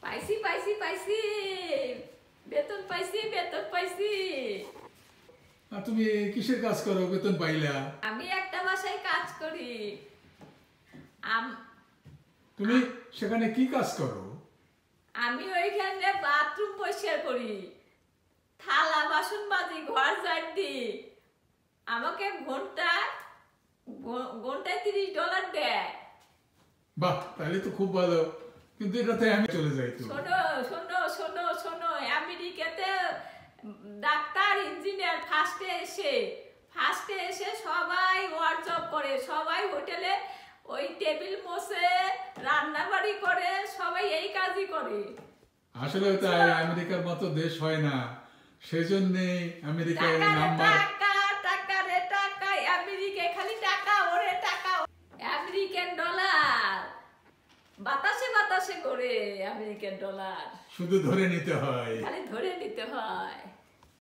পাইছি পাইছি পাইছি, বেতন পাইছি বেতন পাইছি। আর তুমি কিসের কাজ করো, বেতন পাইলা? আমি একটা বাসায় কাজ করি। তুমি সেখানে কি কাজ করো? আমি ওইখানে বাথরুম পরিষ্কার করি, থালা বাসন মাজি, ঘর ঝাড় দিই। আমাকে ঘন্টায় $30 দেয়। বাহ, তাহলে তো খুব ভালো। কিন্তু এটাতে আমি চলে যাই তো। শোনো শোনো শোনো শোনো, আমেরিকাতে ডাক্তার ইঞ্জিনিয়ার ফার্স্টে এসে সবাই ওয়ার্কশপ করে, সবাই হোটেলে ওই টেবিল মোছে, রান্নাবাড়ি করে, সবাই এই কাজই করে। আসলে তো আমেরিকার মতো দেশ হয় না, সেজন্যই আমেরিকায় নাম্বার। টাকা টাকা রে টাকা, আমেরিকায় খালি টাকা, ওরে টাকা। আমেরিকান ডলার বাতাসে বাতাসে করে, আমেরিকান ডলার শুধু ধরে নিতে হয়। খালি ধরে নিতে হয়।